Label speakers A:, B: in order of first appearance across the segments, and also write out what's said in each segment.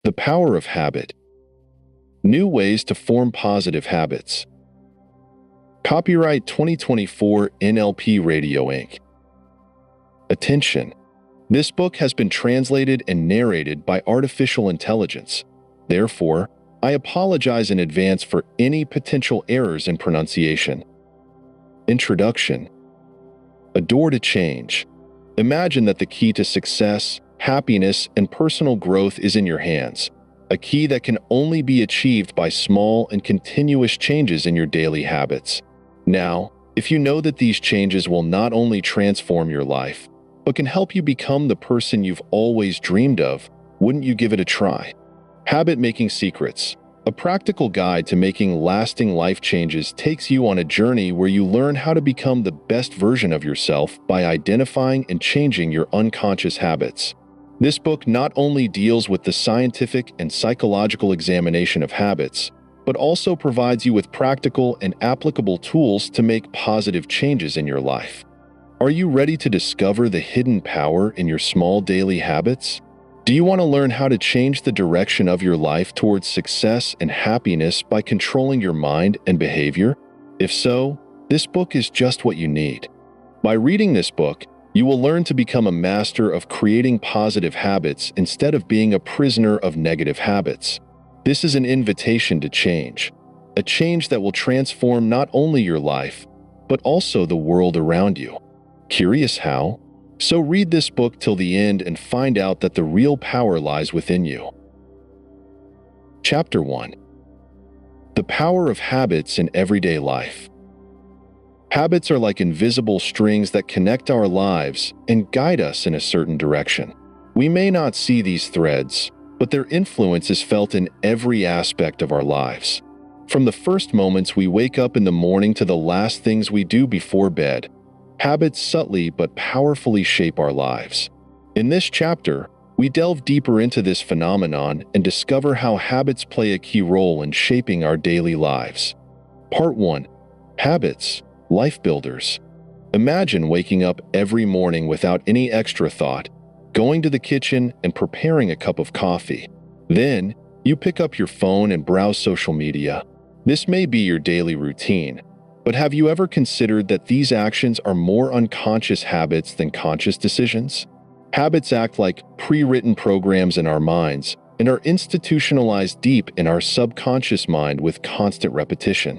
A: The power of habit. New ways to form positive habits. Copyright 2024 NLP Radio Inc. Attention! This book has been translated and narrated by artificial intelligence. Therefore, I apologize in advance for any potential errors in pronunciation. Introduction. A door to change. Imagine that the key to success, happiness, and personal growth is in your hands. A key that can only be achieved by small and continuous changes in your daily habits. Now, if you know that these changes will not only transform your life, but can help you become the person you've always dreamed of, wouldn't you give it a try? Habit-Making Secrets. A practical guide to making lasting life changes takes you on a journey where you learn how to become the best version of yourself by identifying and changing your unconscious habits. This book not only deals with the scientific and psychological examination of habits, but also provides you with practical and applicable tools to make positive changes in your life. Are you ready to discover the hidden power in your small daily habits? Do you want to learn how to change the direction of your life towards success and happiness by controlling your mind and behavior? If so, this book is just what you need. By reading this book, you will learn to become a master of creating positive habits instead of being a prisoner of negative habits. This is an invitation to change, a change that will transform not only your life, but also the world around you. Curious how? So read this book till the end and find out that the real power lies within you. Chapter 1. The Power of Habits in Everyday Life. Habits are like invisible strings that connect our lives and guide us in a certain direction. We may not see these threads, but their influence is felt in every aspect of our lives. From the first moments we wake up in the morning to the last things we do before bed, habits subtly but powerfully shape our lives. In this chapter, we delve deeper into this phenomenon and discover how habits play a key role in shaping our daily lives. Part 1. Habits. Life builders. Imagine waking up every morning without any extra thought, going to the kitchen and preparing a cup of coffee. Then, you pick up your phone and browse social media. This may be your daily routine, but have you ever considered that these actions are more unconscious habits than conscious decisions? Habits act like pre-written programs in our minds and are institutionalized deep in our subconscious mind with constant repetition.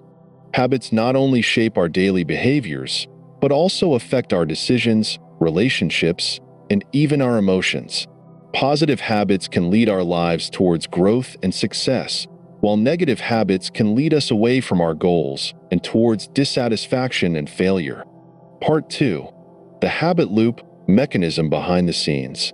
A: Habits not only shape our daily behaviors, but also affect our decisions, relationships, and even our emotions. Positive habits can lead our lives towards growth and success, while negative habits can lead us away from our goals and towards dissatisfaction and failure. Part 2. The Habit Loop Mechanism Behind the Scenes.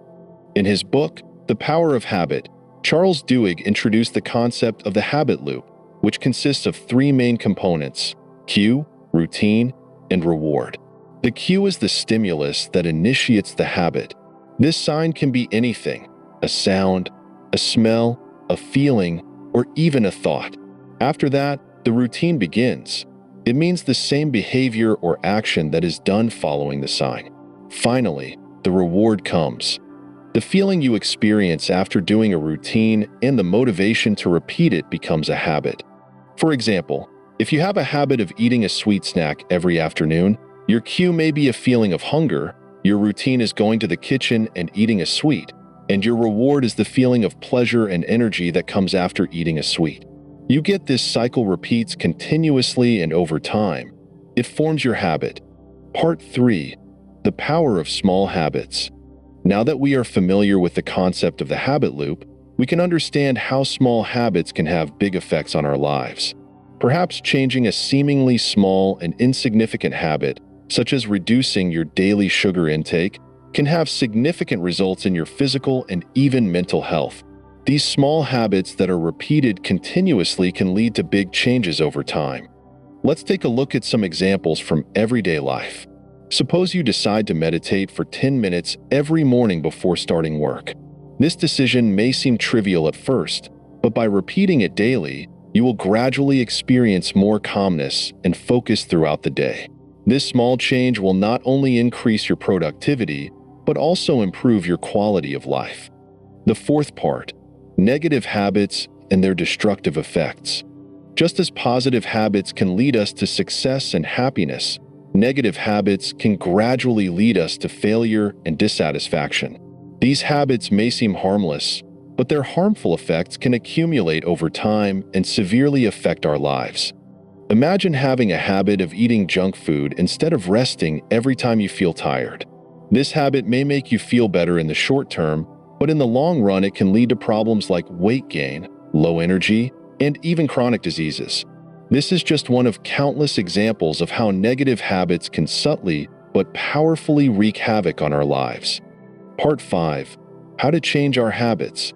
A: In his book, The Power of Habit, Charles Duhigg introduced the concept of the habit loop, which consists of three main components: cue, routine, and reward. The cue is the stimulus that initiates the habit. This sign can be anything: a sound, a smell, a feeling, or even a thought. After that, the routine begins. It means the same behavior or action that is done following the sign. Finally, the reward comes. The feeling you experience after doing a routine and the motivation to repeat it becomes a habit. For example, if you have a habit of eating a sweet snack every afternoon, your cue may be a feeling of hunger, your routine is going to the kitchen and eating a sweet, and your reward is the feeling of pleasure and energy that comes after eating a sweet. You get this cycle repeats continuously and over time. It forms your habit. Part 3. The Power of Small Habits. Now that we are familiar with the concept of the habit loop, we can understand how small habits can have big effects on our lives. Perhaps changing a seemingly small and insignificant habit, such as reducing your daily sugar intake, can have significant results in your physical and even mental health. These small habits that are repeated continuously can lead to big changes over time. Let's take a look at some examples from everyday life. Suppose you decide to meditate for 10 minutes every morning before starting work. This decision may seem trivial at first, but by repeating it daily, you will gradually experience more calmness and focus throughout the day. This small change will not only increase your productivity, but also improve your quality of life. The fourth part, negative habits and their destructive effects. Just as positive habits can lead us to success and happiness, negative habits can gradually lead us to failure and dissatisfaction. These habits may seem harmless, but their harmful effects can accumulate over time and severely affect our lives. Imagine having a habit of eating junk food instead of resting every time you feel tired. This habit may make you feel better in the short term, but in the long run it can lead to problems like weight gain, low energy, and even chronic diseases. This is just one of countless examples of how negative habits can subtly but powerfully wreak havoc on our lives. Part 5. How to change our habits.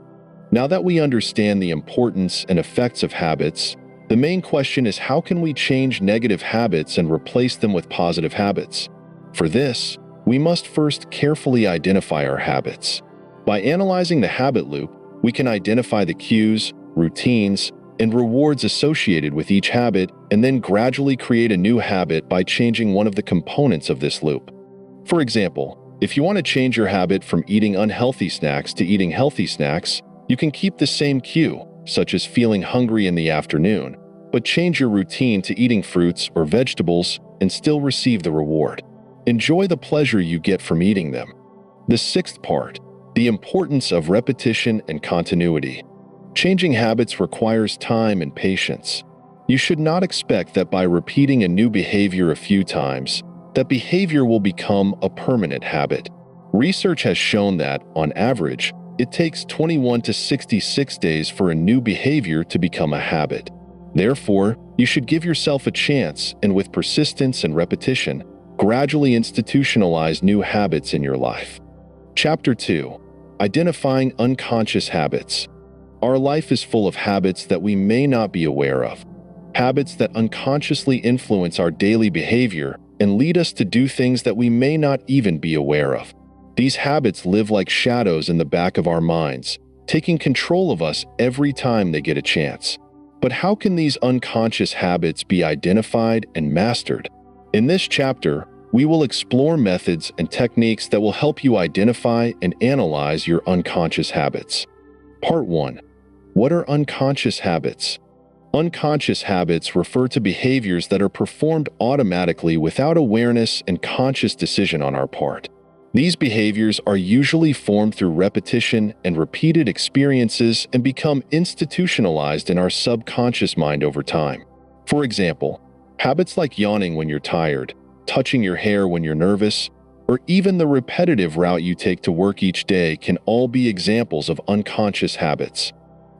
A: Now that we understand the importance and effects of habits, the main question is how can we change negative habits and replace them with positive habits? For this, we must first carefully identify our habits. By analyzing the habit loop, we can identify the cues, routines, and rewards associated with each habit and then gradually create a new habit by changing one of the components of this loop. For example, if you want to change your habit from eating unhealthy snacks to eating healthy snacks, you can keep the same cue, such as feeling hungry in the afternoon, but change your routine to eating fruits or vegetables and still receive the reward. Enjoy the pleasure you get from eating them. The sixth part, the importance of repetition and continuity. Changing habits requires time and patience. You should not expect that by repeating a new behavior a few times, that behavior will become a permanent habit. Research has shown that, on average, it takes 21 to 66 days for a new behavior to become a habit. Therefore, you should give yourself a chance and with persistence and repetition, gradually institutionalize new habits in your life. Chapter 2. Identifying unconscious habits. Our life is full of habits that we may not be aware of. Habits that unconsciously influence our daily behavior and lead us to do things that we may not even be aware of. These habits live like shadows in the back of our minds, taking control of us every time they get a chance. But how can these unconscious habits be identified and mastered? In this chapter, we will explore methods and techniques that will help you identify and analyze your unconscious habits. Part 1. What are unconscious habits? Unconscious habits refer to behaviors that are performed automatically without awareness and conscious decision on our part. These behaviors are usually formed through repetition and repeated experiences and become institutionalized in our subconscious mind over time. For example, habits like yawning when you're tired, touching your hair when you're nervous, or even the repetitive route you take to work each day can all be examples of unconscious habits.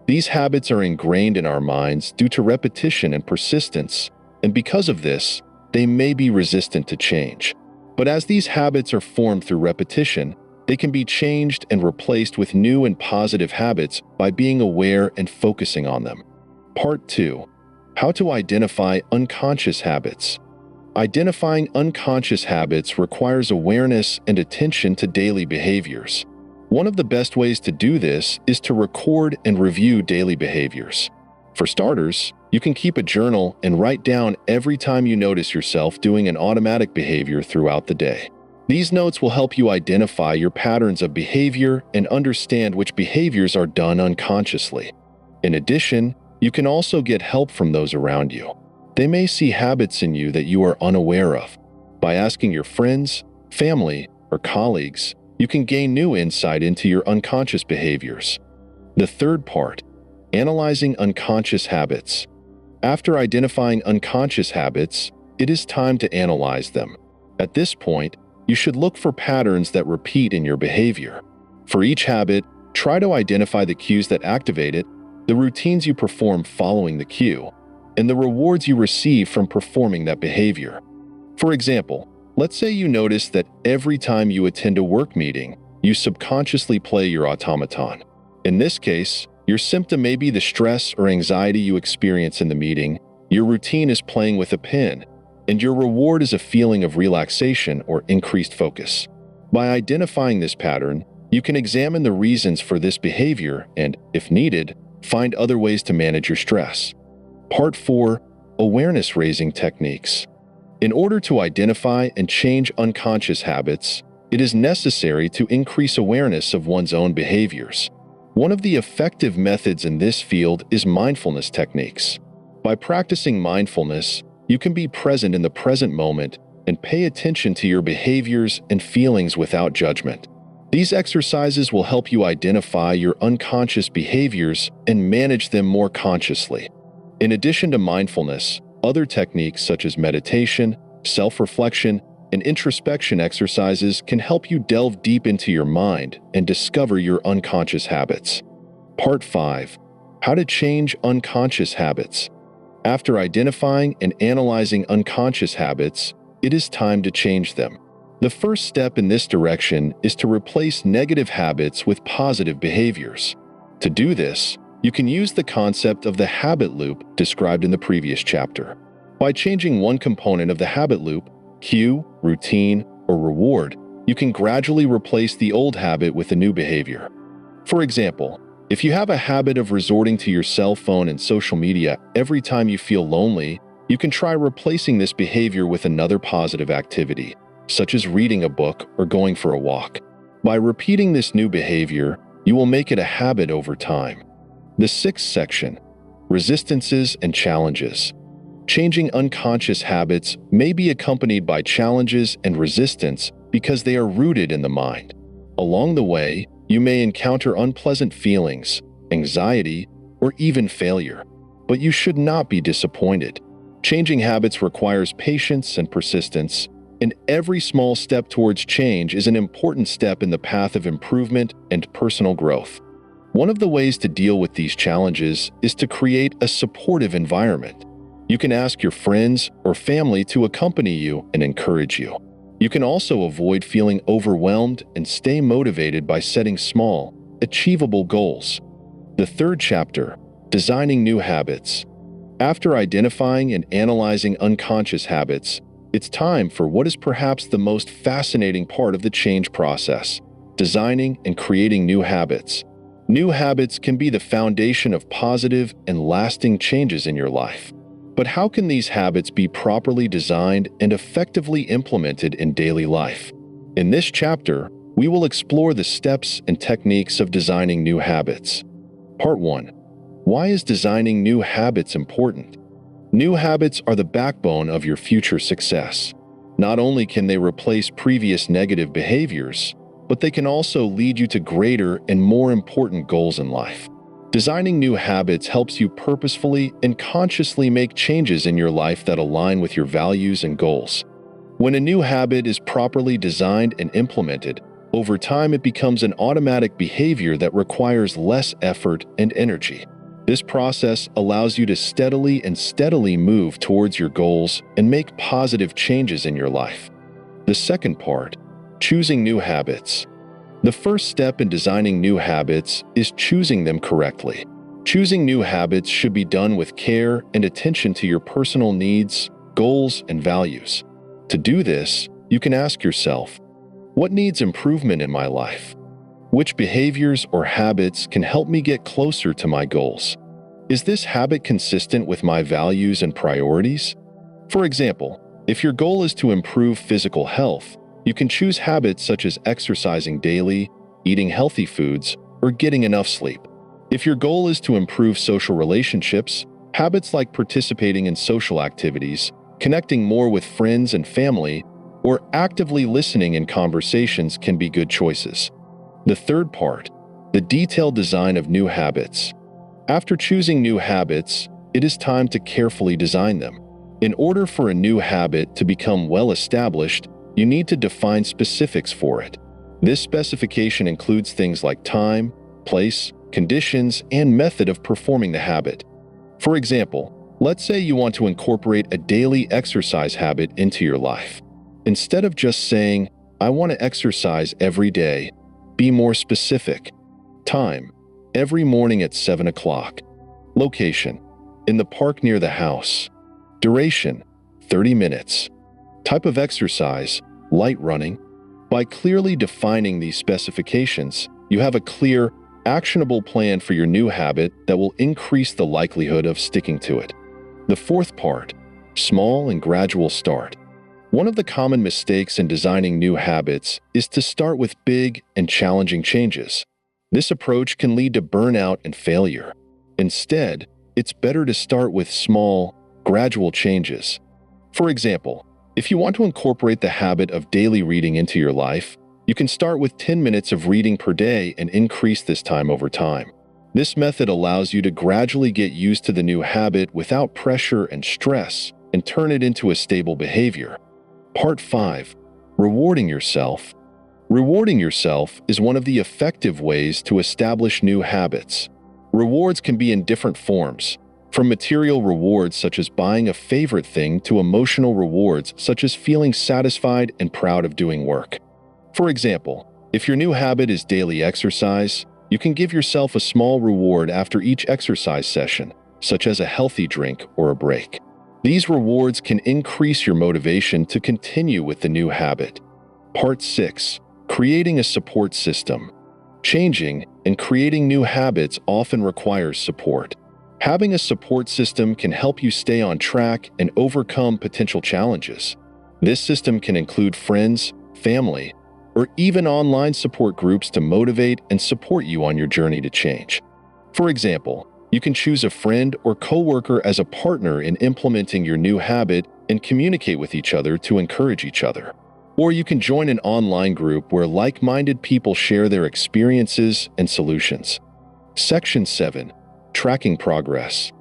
A: These habits are ingrained in our minds due to repetition and persistence, and because of this, they may be resistant to change. But as these habits are formed through repetition, they can be changed and replaced with new and positive habits by being aware and focusing on them. Part 2. How to identify unconscious habits. Identifying unconscious habits requires awareness and attention to daily behaviors. One of the best ways to do this is to record and review daily behaviors. For starters, you can keep a journal and write down every time you notice yourself doing an automatic behavior throughout the day. These notes will help you identify your patterns of behavior and understand which behaviors are done unconsciously. In addition, you can also get help from those around you. They may see habits in you that you are unaware of. By asking your friends, family, or colleagues, you can gain new insight into your unconscious behaviors. The third part, analyzing unconscious habits. After identifying unconscious habits, it is time to analyze them. At this point, you should look for patterns that repeat in your behavior. For each habit, try to identify the cues that activate it, the routines you perform following the cue, and the rewards you receive from performing that behavior. For example, let's say you notice that every time you attend a work meeting, you subconsciously play your automaton. In this case, your symptom may be the stress or anxiety you experience in the meeting, your routine is playing with a pen, and your reward is a feeling of relaxation or increased focus. By identifying this pattern, you can examine the reasons for this behavior and, if needed, find other ways to manage your stress. Part 4. Awareness-raising techniques. In order to identify and change unconscious habits, it is necessary to increase awareness of one's own behaviors. One of the effective methods in this field is mindfulness techniques. By practicing mindfulness, you can be present in the present moment and pay attention to your behaviors and feelings without judgment. These exercises will help you identify your unconscious behaviors and manage them more consciously. In addition to mindfulness, other techniques such as meditation, self-reflection, and introspection exercises can help you delve deep into your mind and discover your unconscious habits. Part 5. How to change unconscious habits. After identifying and analyzing unconscious habits, it is time to change them. The first step in this direction is to replace negative habits with positive behaviors. To do this, you can use the concept of the habit loop described in the previous chapter. By changing one component of the habit loop, cue, routine, or reward, you can gradually replace the old habit with a new behavior. For example, if you have a habit of resorting to your cell phone and social media every time you feel lonely, you can try replacing this behavior with another positive activity, such as reading a book or going for a walk. By repeating this new behavior, you will make it a habit over time. The sixth section, resistances and challenges. Changing unconscious habits may be accompanied by challenges and resistance because they are rooted in the mind. Along the way, you may encounter unpleasant feelings, anxiety, or even failure, but you should not be disappointed. Changing habits requires patience and persistence, and every small step towards change is an important step in the path of improvement and personal growth. One of the ways to deal with these challenges is to create a supportive environment. You can ask your friends or family to accompany you and encourage you. You can also avoid feeling overwhelmed and stay motivated by setting small, achievable goals. The third chapter, designing new habits. After identifying and analyzing unconscious habits, it's time for what is perhaps the most fascinating part of the change process, designing and creating new habits. New habits can be the foundation of positive and lasting changes in your life. But how can these habits be properly designed and effectively implemented in daily life? In this chapter, we will explore the steps and techniques of designing new habits. Part 1. Why is designing new habits important? New habits are the backbone of your future success. Not only can they replace previous negative behaviors, but they can also lead you to greater and more important goals in life. Designing new habits helps you purposefully and consciously make changes in your life that align with your values and goals. When a new habit is properly designed and implemented, over time it becomes an automatic behavior that requires less effort and energy. This process allows you to steadily move towards your goals and make positive changes in your life. The second part, choosing new habits. The first step in designing new habits is choosing them correctly. Choosing new habits should be done with care and attention to your personal needs, goals, and values. To do this, you can ask yourself, what needs improvement in my life? Which behaviors or habits can help me get closer to my goals? Is this habit consistent with my values and priorities? For example, if your goal is to improve physical health, you can choose habits such as exercising daily, eating healthy foods, or getting enough sleep. If your goal is to improve social relationships, habits like participating in social activities, connecting more with friends and family, or actively listening in conversations can be good choices. The third part, the detailed design of new habits. After choosing new habits, it is time to carefully design them. In order for a new habit to become well established, you need to define specifics for it. This specification includes things like time, place, conditions, and method of performing the habit. For example, let's say you want to incorporate a daily exercise habit into your life. Instead of just saying, I want to exercise every day, be more specific. Time, every morning at 7 o'clock. Location, in the park near the house. Duration, 30 minutes. Type of exercise, light running. By clearly defining these specifications, you have a clear, actionable plan for your new habit that will increase the likelihood of sticking to it. The fourth part, small and gradual start. One of the common mistakes in designing new habits is to start with big and challenging changes. This approach can lead to burnout and failure. Instead, it's better to start with small, gradual changes. For example, if you want to incorporate the habit of daily reading into your life, you can start with 10 minutes of reading per day and increase this time over time. This method allows you to gradually get used to the new habit without pressure and stress and turn it into a stable behavior. Part 5. Rewarding yourself. Rewarding yourself is one of the effective ways to establish new habits. Rewards can be in different forms, from material rewards such as buying a favorite thing to emotional rewards such as feeling satisfied and proud of doing work. For example, if your new habit is daily exercise, you can give yourself a small reward after each exercise session, such as a healthy drink or a break. These rewards can increase your motivation to continue with the new habit. Part 6. Creating a support system. Changing and creating new habits often requires support. Having a support system can help you stay on track and overcome potential challenges. This system can include friends, family, or even online support groups to motivate and support you on your journey to change. For example, you can choose a friend or coworker as a partner in implementing your new habit and communicate with each other to encourage each other. Or you can join an online group where like-minded people share their experiences and solutions. Section 7. Tracking progress.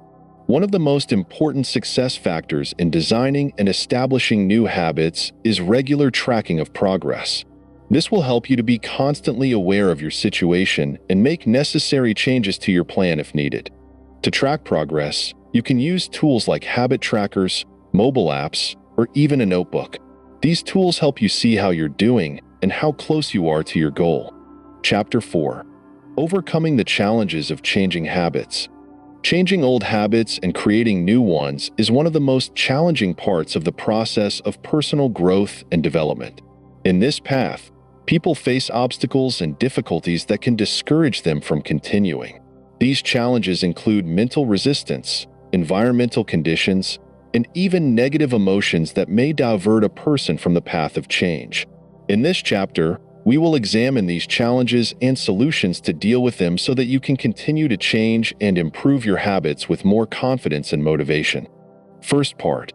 A: One of the most important success factors in designing and establishing new habits is regular tracking of progress. This will help you to be constantly aware of your situation and make necessary changes to your plan if needed. To track progress, you can use tools like habit trackers, mobile apps, or even a notebook. These tools help you see how you're doing and how close you are to your goal. Chapter 4. Overcoming the challenges of changing habits. Changing old habits and creating new ones is one of the most challenging parts of the process of personal growth and development. In this path, people face obstacles and difficulties that can discourage them from continuing. These challenges include mental resistance, environmental conditions, and even negative emotions that may divert a person from the path of change. In this chapter, we will examine these challenges and solutions to deal with them so that you can continue to change and improve your habits with more confidence and motivation. First part,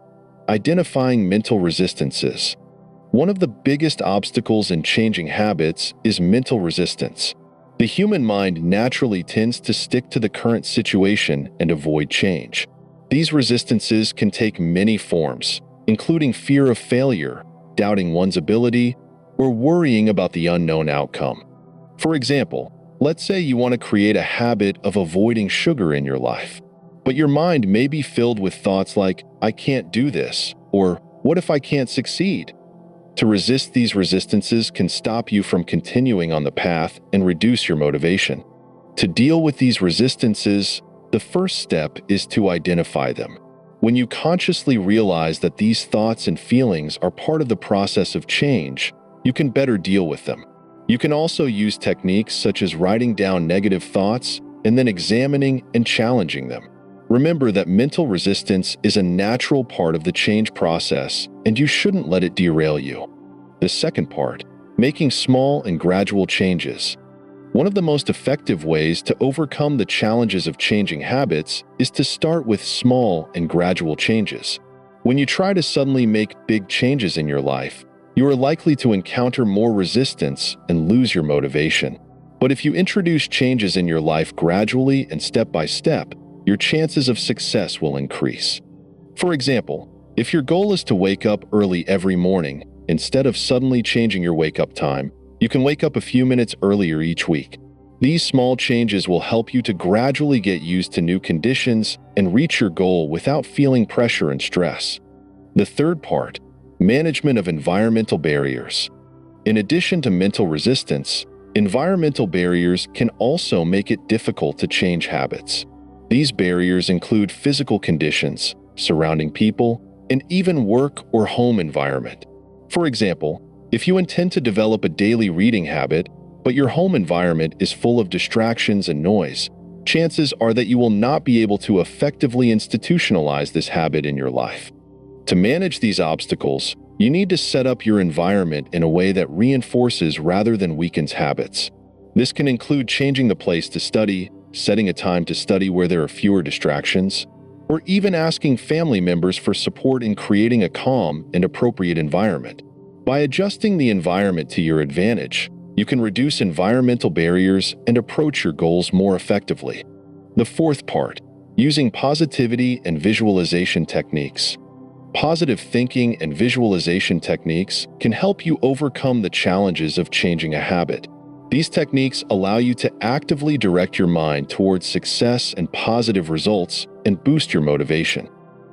A: identifying mental resistances. One of the biggest obstacles in changing habits is mental resistance. The human mind naturally tends to stick to the current situation and avoid change. These resistances can take many forms, including fear of failure, doubting one's ability, or worrying about the unknown outcome. For example, let's say you want to create a habit of avoiding sugar in your life, but your mind may be filled with thoughts like, "I can't do this," or "What if I can't succeed?" To resist these resistances can stop you from continuing on the path and reduce your motivation. To deal with these resistances, the first step is to identify them. When you consciously realize that these thoughts and feelings are part of the process of change, you can better deal with them. You can also use techniques such as writing down negative thoughts and then examining and challenging them. Remember that mental resistance is a natural part of the change process, and you shouldn't let it derail you. The second part, making small and gradual changes. One of the most effective ways to overcome the challenges of changing habits is to start with small and gradual changes. When you try to suddenly make big changes in your life, you are likely to encounter more resistance and lose your motivation. But if you introduce changes in your life gradually and step by step, your chances of success will increase. For example, if your goal is to wake up early every morning, instead of suddenly changing your wake-up time, you can wake up a few minutes earlier each week. These small changes will help you to gradually get used to new conditions and reach your goal without feeling pressure and stress. The third part, management of environmental barriers. In addition to mental resistance, environmental barriers can also make it difficult to change habits. These barriers include physical conditions, surrounding people, and even work or home environment. For example, if you intend to develop a daily reading habit, but your home environment is full of distractions and noise, chances are that you will not be able to effectively institutionalize this habit in your life. To manage these obstacles, you need to set up your environment in a way that reinforces rather than weakens habits. This can include changing the place to study, setting a time to study where there are fewer distractions, or even asking family members for support in creating a calm and appropriate environment. By adjusting the environment to your advantage, you can reduce environmental barriers and approach your goals more effectively. The fourth part, using positivity and visualization techniques. Positive thinking and visualization techniques can help you overcome the challenges of changing a habit. These techniques allow you to actively direct your mind towards success and positive results and boost your motivation.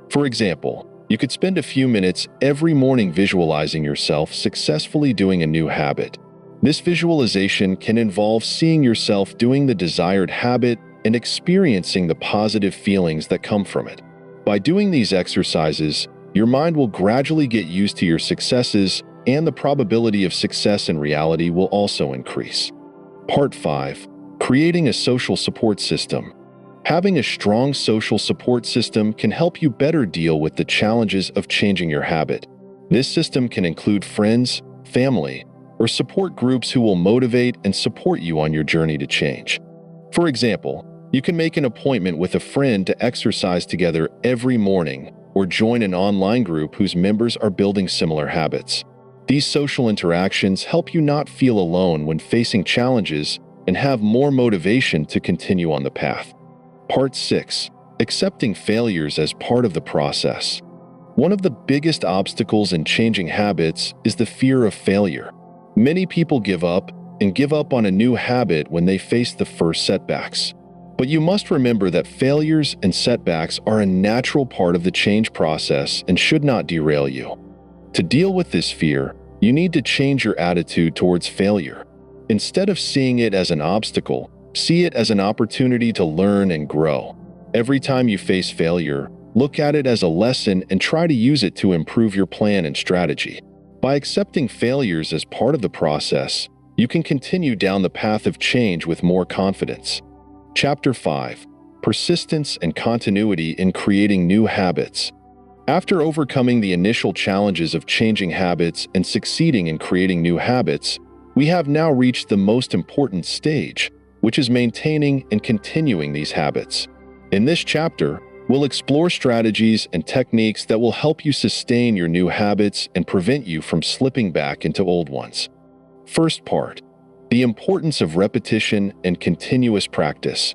A: For example, you could spend a few minutes every morning visualizing yourself successfully doing a new habit. This visualization can involve seeing yourself doing the desired habit and experiencing the positive feelings that come from it. By doing these exercises, your mind will gradually get used to your successes, and the probability of success in reality will also increase. Part 5. Creating a social support system. Having a strong social support system can help you better deal with the challenges of changing your habit. This system can include friends, family, or support groups who will motivate and support you on your journey to change. For example, you can make an appointment with a friend to exercise together every morning or join an online group whose members are building similar habits. These social interactions help you not feel alone when facing challenges and have more motivation to continue on the path. Part 6. Accepting failures as part of the process. One of the biggest obstacles in changing habits is the fear of failure. Many people give up on a new habit when they face the first setbacks. But you must remember that failures and setbacks are a natural part of the change process and should not derail you. To deal with this fear, you need to change your attitude towards failure. Instead of seeing it as an obstacle, see it as an opportunity to learn and grow. Every time you face failure, look at it as a lesson and try to use it to improve your plan and strategy. By accepting failures as part of the process, you can continue down the path of change with more confidence. Chapter 5. Persistence and continuity in creating new habits. After overcoming the initial challenges of changing habits and succeeding in creating new habits, we have now reached the most important stage, which is maintaining and continuing these habits. In this chapter, we'll explore strategies and techniques that will help you sustain your new habits and prevent you from slipping back into old ones. First part, the importance of repetition and continuous practice.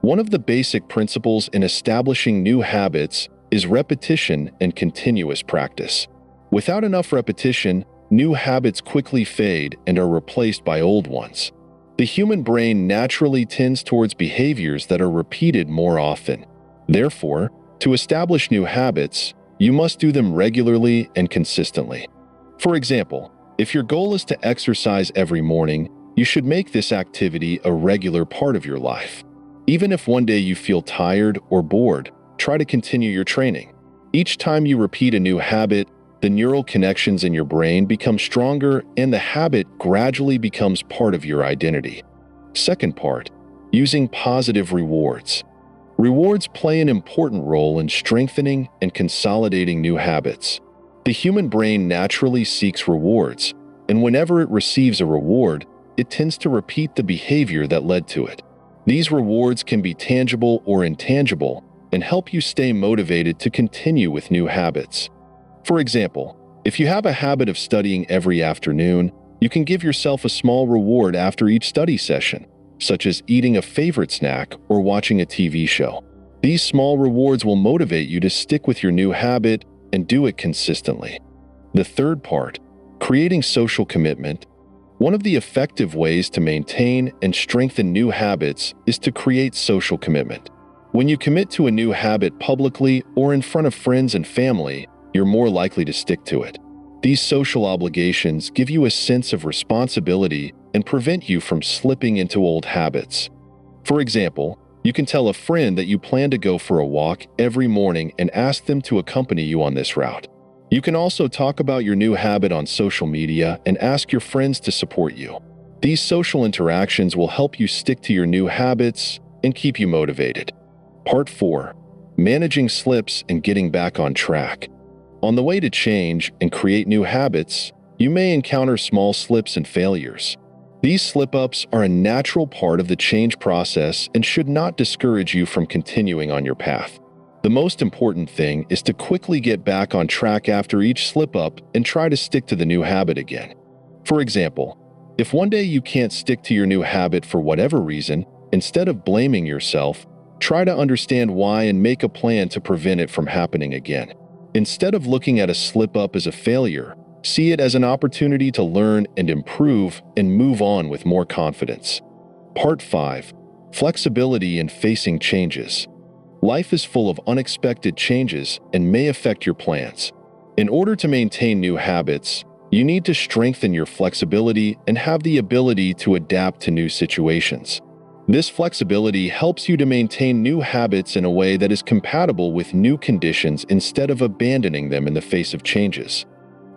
A: One of the basic principles in establishing new habits is repetition and continuous practice. Without enough repetition, new habits quickly fade and are replaced by old ones. The human brain naturally tends towards behaviors that are repeated more often. Therefore, to establish new habits, you must do them regularly and consistently. For example, if your goal is to exercise every morning, you should make this activity a regular part of your life. Even if one day you feel tired or bored, try to continue your training. Each time you repeat a new habit, the neural connections in your brain become stronger and the habit gradually becomes part of your identity. Second part, using positive rewards. Rewards play an important role in strengthening and consolidating new habits. The human brain naturally seeks rewards, and whenever it receives a reward, it tends to repeat the behavior that led to it. These rewards can be tangible or intangible and help you stay motivated to continue with new habits. For example, if you have a habit of studying every afternoon, you can give yourself a small reward after each study session, such as eating a favorite snack or watching a TV show. These small rewards will motivate you to stick with your new habit and do it consistently. The third part, creating social commitment. One of the effective ways to maintain and strengthen new habits is to create social commitment. When you commit to a new habit publicly or in front of friends and family, you're more likely to stick to it. These social obligations give you a sense of responsibility and prevent you from slipping into old habits. For example, you can tell a friend that you plan to go for a walk every morning and ask them to accompany you on this route. You can also talk about your new habit on social media and ask your friends to support you. These social interactions will help you stick to your new habits and keep you motivated. Part 4. Managing slips and getting back on track. On the way to change and create new habits, you may encounter small slips and failures. These slip-ups are a natural part of the change process and should not discourage you from continuing on your path. The most important thing is to quickly get back on track after each slip-up and try to stick to the new habit again. For example, if one day you can't stick to your new habit for whatever reason, instead of blaming yourself, try to understand why and make a plan to prevent it from happening again. Instead of looking at a slip-up as a failure, see it as an opportunity to learn and improve and move on with more confidence. Part 5. Flexibility in facing changes. Life is full of unexpected changes and may affect your plans. In order to maintain new habits, you need to strengthen your flexibility and have the ability to adapt to new situations. This flexibility helps you to maintain new habits in a way that is compatible with new conditions instead of abandoning them in the face of changes.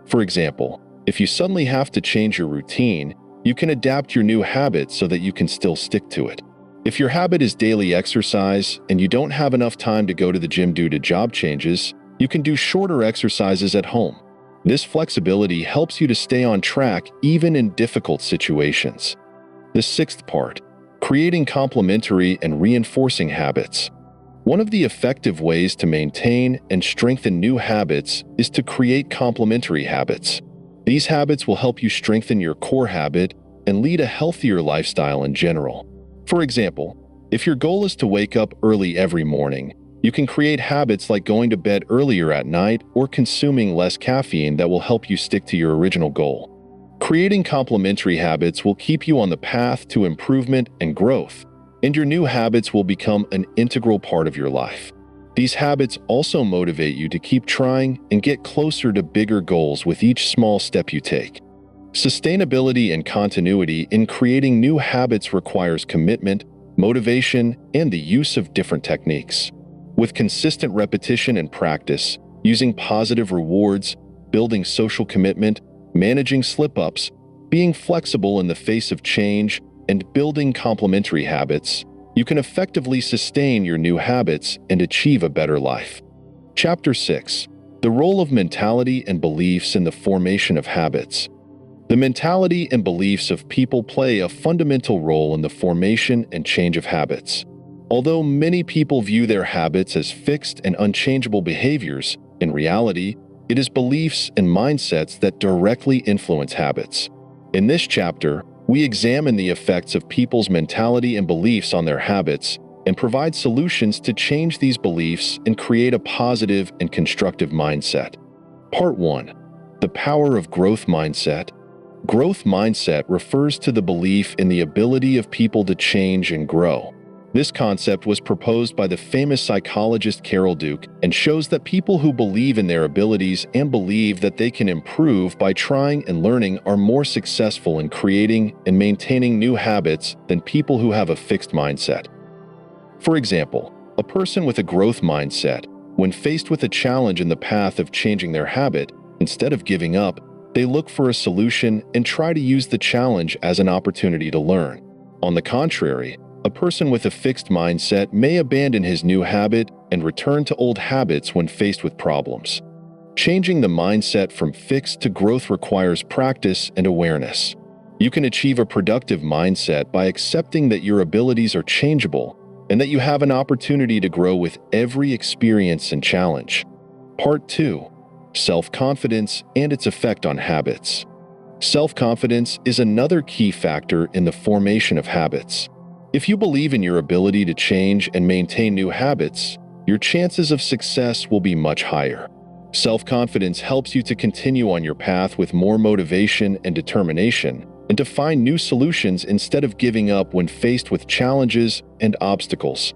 A: For example, if you suddenly have to change your routine, you can adapt your new habit so that you can still stick to it. If your habit is daily exercise and you don't have enough time to go to the gym due to job changes, you can do shorter exercises at home. This flexibility helps you to stay on track even in difficult situations. The sixth part, creating complementary and reinforcing habits. One of the effective ways to maintain and strengthen new habits is to create complementary habits. These habits will help you strengthen your core habit and lead a healthier lifestyle in general. For example, if your goal is to wake up early every morning, you can create habits like going to bed earlier at night or consuming less caffeine that will help you stick to your original goal. Creating complementary habits will keep you on the path to improvement and growth, and your new habits will become an integral part of your life. These habits also motivate you to keep trying and get closer to bigger goals with each small step you take. Sustainability and continuity in creating new habits requires commitment, motivation, and the use of different techniques. With consistent repetition and practice, using positive rewards, building social commitment, managing slip-ups, being flexible in the face of change, and building complementary habits, you can effectively sustain your new habits and achieve a better life. Chapter 6. The role of mentality and beliefs in the formation of habits. The mentality and beliefs of people play a fundamental role in the formation and change of habits. Although many people view their habits as fixed and unchangeable behaviors, in reality, it is beliefs and mindsets that directly influence habits. In this chapter, we examine the effects of people's mentality and beliefs on their habits and provide solutions to change these beliefs and create a positive and constructive mindset. Part 1. The power of growth mindset. Growth mindset refers to the belief in the ability of people to change and grow. This concept was proposed by the famous psychologist Carol Duke and shows that people who believe in their abilities and believe that they can improve by trying and learning are more successful in creating and maintaining new habits than people who have a fixed mindset. For example, a person with a growth mindset, when faced with a challenge in the path of changing their habit, instead of giving up, they look for a solution and try to use the challenge as an opportunity to learn. On the contrary, a person with a fixed mindset may abandon his new habit and return to old habits when faced with problems. Changing the mindset from fixed to growth requires practice and awareness. You can achieve a productive mindset by accepting that your abilities are changeable and that you have an opportunity to grow with every experience and challenge. Part 2. Self-confidence and its effect on habits. Self-confidence is another key factor in the formation of habits. If you believe in your ability to change and maintain new habits, your chances of success will be much higher. Self-confidence helps you to continue on your path with more motivation and determination, and to find new solutions instead of giving up when faced with challenges and obstacles.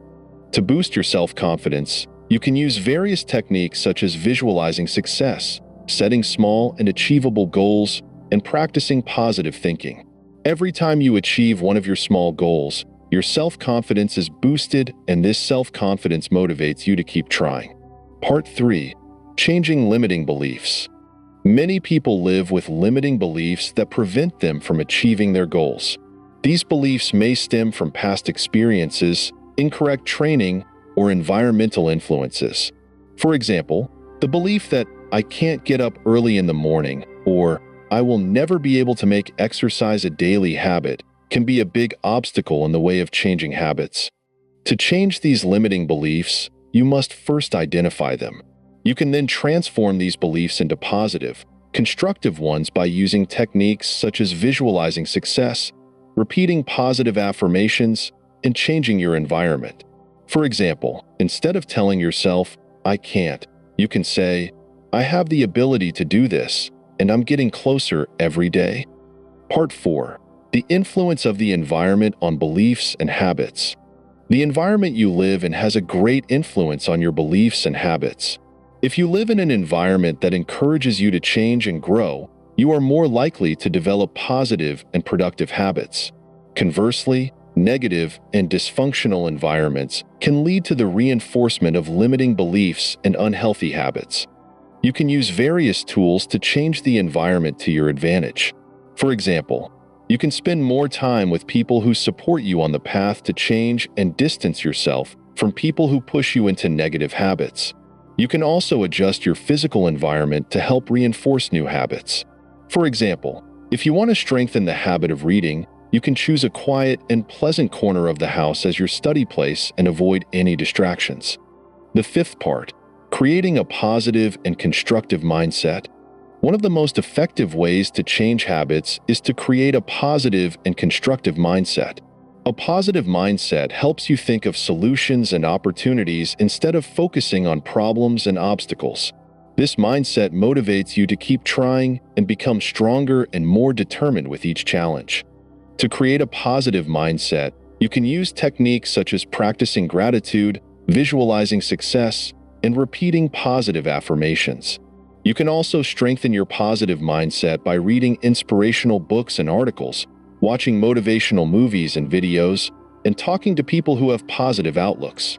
A: To boost your self-confidence, you can use various techniques such as visualizing success, setting small and achievable goals, and practicing positive thinking. Every time you achieve one of your small goals, your self-confidence is boosted, and this self-confidence motivates you to keep trying. Part 3. Changing limiting beliefs. Many people live with limiting beliefs that prevent them from achieving their goals. These beliefs may stem from past experiences, incorrect training, or environmental influences. For example, the belief that I can't get up early in the morning or "I will never be able to make exercise a daily habit" can be a big obstacle in the way of changing habits. To change these limiting beliefs, you must first identify them. You can then transform these beliefs into positive, constructive ones by using techniques such as visualizing success, repeating positive affirmations, and changing your environment. For example, instead of telling yourself, "I can't," you can say, "I have the ability to do this, and I'm getting closer every day." Part 4. The influence of the environment on beliefs and habits. The environment you live in has a great influence on your beliefs and habits. If you live in an environment that encourages you to change and grow, you are more likely to develop positive and productive habits. Conversely, negative and dysfunctional environments can lead to the reinforcement of limiting beliefs and unhealthy habits. You can use various tools to change the environment to your advantage. For example, you can spend more time with people who support you on the path to change and distance yourself from people who push you into negative habits. You can also adjust your physical environment to help reinforce new habits. For example, if you want to strengthen the habit of reading, you can choose a quiet and pleasant corner of the house as your study place and avoid any distractions. The fifth part, creating a positive and constructive mindset. One of the most effective ways to change habits is to create a positive and constructive mindset. A positive mindset helps you think of solutions and opportunities instead of focusing on problems and obstacles. This mindset motivates you to keep trying and become stronger and more determined with each challenge. To create a positive mindset, you can use techniques such as practicing gratitude, visualizing success, and repeating positive affirmations. You can also strengthen your positive mindset by reading inspirational books and articles, watching motivational movies and videos, and talking to people who have positive outlooks.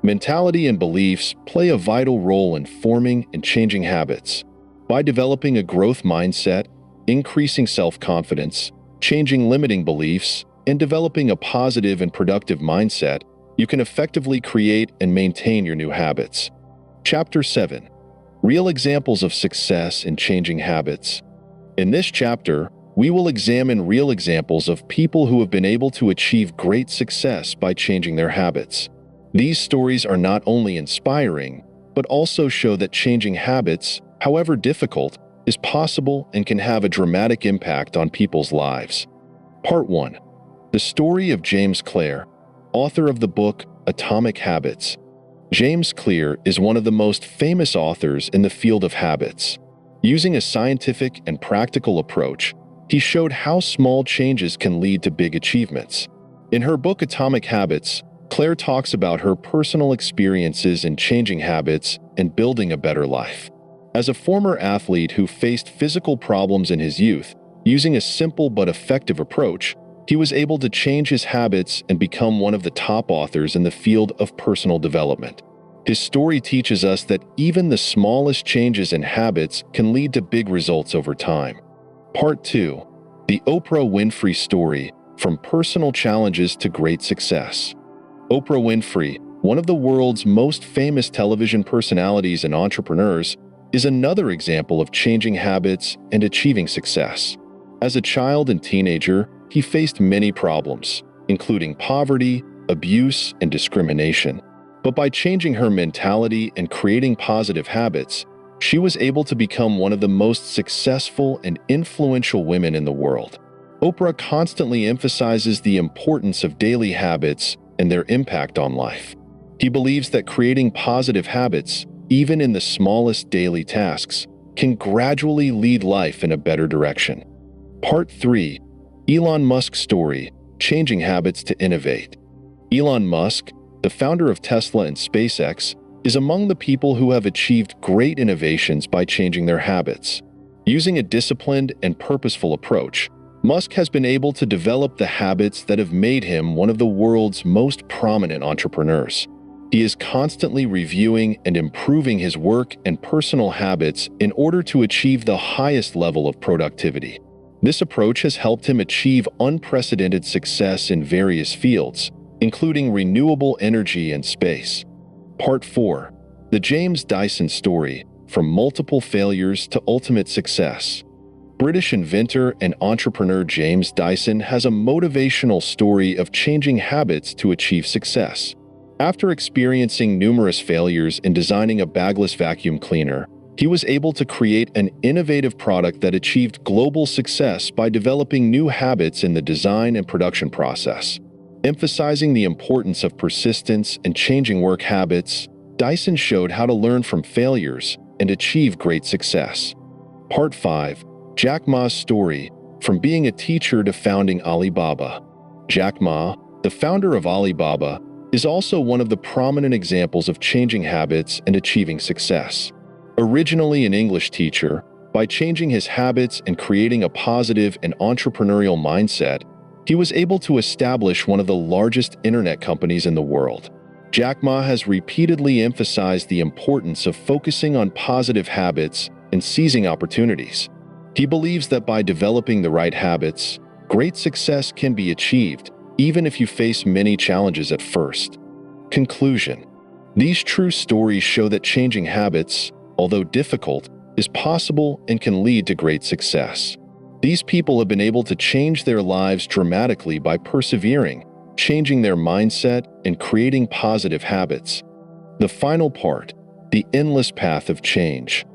A: Mentality and beliefs play a vital role in forming and changing habits. By developing a growth mindset, increasing self-confidence, changing limiting beliefs, and developing a positive and productive mindset, you can effectively create and maintain your new habits. Chapter 7. Real examples of success in changing habits. In this chapter, we will examine real examples of people who have been able to achieve great success by changing their habits. These stories are not only inspiring, but also show that changing habits, however difficult, is possible and can have a dramatic impact on people's lives. Part 1. The story of James Clear, author of the book Atomic Habits. James Clear is one of the most famous authors in the field of habits. Using a scientific and practical approach, he showed how small changes can lead to big achievements. In her book Atomic Habits, Claire talks about her personal experiences in changing habits and building a better life. As a former athlete who faced physical problems in his youth, using a simple but effective approach, he was able to change his habits and become one of the top authors in the field of personal development. His story teaches us that even the smallest changes in habits can lead to big results over time. Part 2. The Oprah Winfrey Story, From Personal Challenges to Great Success. Oprah Winfrey, one of the world's most famous television personalities and entrepreneurs, is another example of changing habits and achieving success. As a child and teenager, he faced many problems, including poverty, abuse, and discrimination. But by changing her mentality and creating positive habits, she was able to become one of the most successful and influential women in the world. Oprah constantly emphasizes the importance of daily habits and their impact on life. He believes that creating positive habits, even in the smallest daily tasks, can gradually lead life in a better direction. Part 3. Elon Musk's Story, Changing Habits to Innovate. Elon Musk, the founder of Tesla and SpaceX, is among the people who have achieved great innovations by changing their habits. Using a disciplined and purposeful approach, Musk has been able to develop the habits that have made him one of the world's most prominent entrepreneurs. He is constantly reviewing and improving his work and personal habits in order to achieve the highest level of productivity. This approach has helped him achieve unprecedented success in various fields, including renewable energy and space. Part 4. The James Dyson Story, From Multiple Failures to Ultimate Success. British inventor and entrepreneur James Dyson has a motivational story of changing habits to achieve success. After experiencing numerous failures in designing a bagless vacuum cleaner, he was able to create an innovative product that achieved global success by developing new habits in the design and production process. Emphasizing the importance of persistence and changing work habits, Dyson showed how to learn from failures and achieve great success. Part 5. Jack Ma's story, from being a teacher to founding Alibaba. Jack Ma, the founder of Alibaba, is also one of the prominent examples of changing habits and achieving success. Originally an English teacher, by changing his habits and creating a positive and entrepreneurial mindset, he was able to establish one of the largest internet companies in the world. Jack Ma has repeatedly emphasized the importance of focusing on positive habits and seizing opportunities. He believes that by developing the right habits, great success can be achieved, even if you face many challenges at first. Conclusion. These true stories show that changing habits, although difficult, is possible and can lead to great success. These people have been able to change their lives dramatically by persevering, changing their mindset, and creating positive habits. The final part, the endless path of change.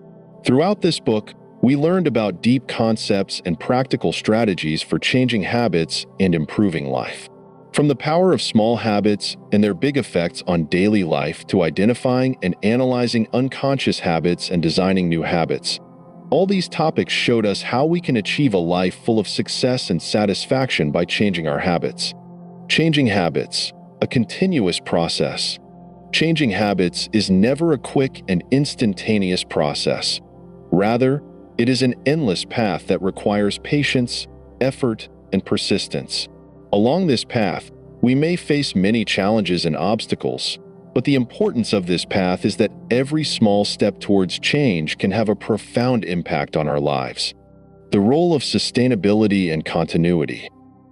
A: Throughout this book, we learned about deep concepts and practical strategies for changing habits and improving life. From the power of small habits and their big effects on daily life to identifying and analyzing unconscious habits and designing new habits, all these topics showed us how we can achieve a life full of success and satisfaction by changing our habits. Changing habits, a continuous process. Changing habits is never a quick and instantaneous process. Rather, it is an endless path that requires patience, effort, and persistence. Along this path, we may face many challenges and obstacles, but the importance of this path is that every small step towards change can have a profound impact on our lives. The role of sustainability and continuity.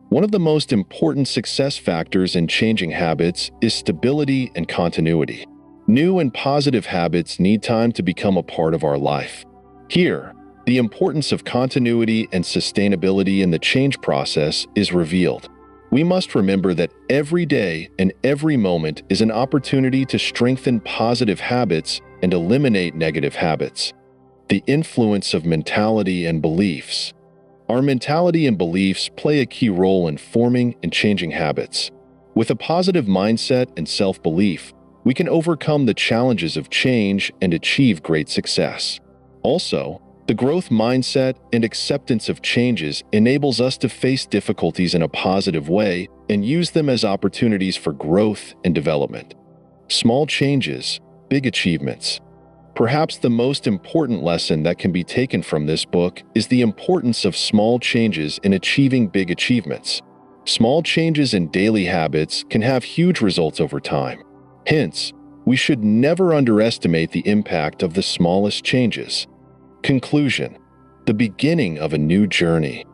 A: One of the most important success factors in changing habits is stability and continuity. New and positive habits need time to become a part of our life. Here, the importance of continuity and sustainability in the change process is revealed. We must remember that every day and every moment is an opportunity to strengthen positive habits and eliminate negative habits. The influence of mentality and beliefs. Our mentality and beliefs play a key role in forming and changing habits. With a positive mindset and self-belief, we can overcome the challenges of change and achieve great success. Also, the growth mindset and acceptance of changes enables us to face difficulties in a positive way and use them as opportunities for growth and development. Small changes, big achievements. Perhaps the most important lesson that can be taken from this book is the importance of small changes in achieving big achievements. Small changes in daily habits can have huge results over time. Hence, we should never underestimate the impact of the smallest changes. Conclusion. The beginning of a new journey.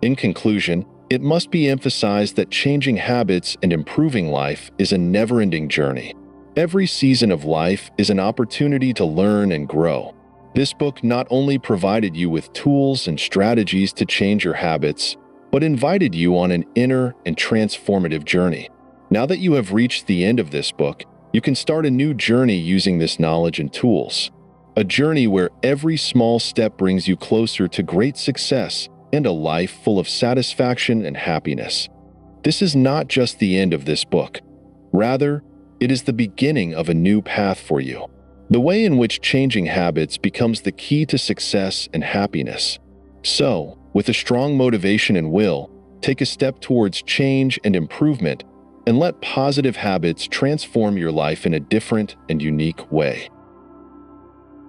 A: In conclusion, it must be emphasized that changing habits and improving life is a never-ending journey. Every season of life is an opportunity to learn and grow. This book not only provided you with tools and strategies to change your habits, but invited you on an inner and transformative journey. Now that you have reached the end of this book, you can start a new journey using this knowledge and tools. A journey where every small step brings you closer to great success and a life full of satisfaction and happiness. This is not just the end of this book. Rather, it is the beginning of a new path for you. The way in which changing habits becomes the key to success and happiness. So, with a strong motivation and will, take a step towards change and improvement, and let positive habits transform your life in a different and unique way.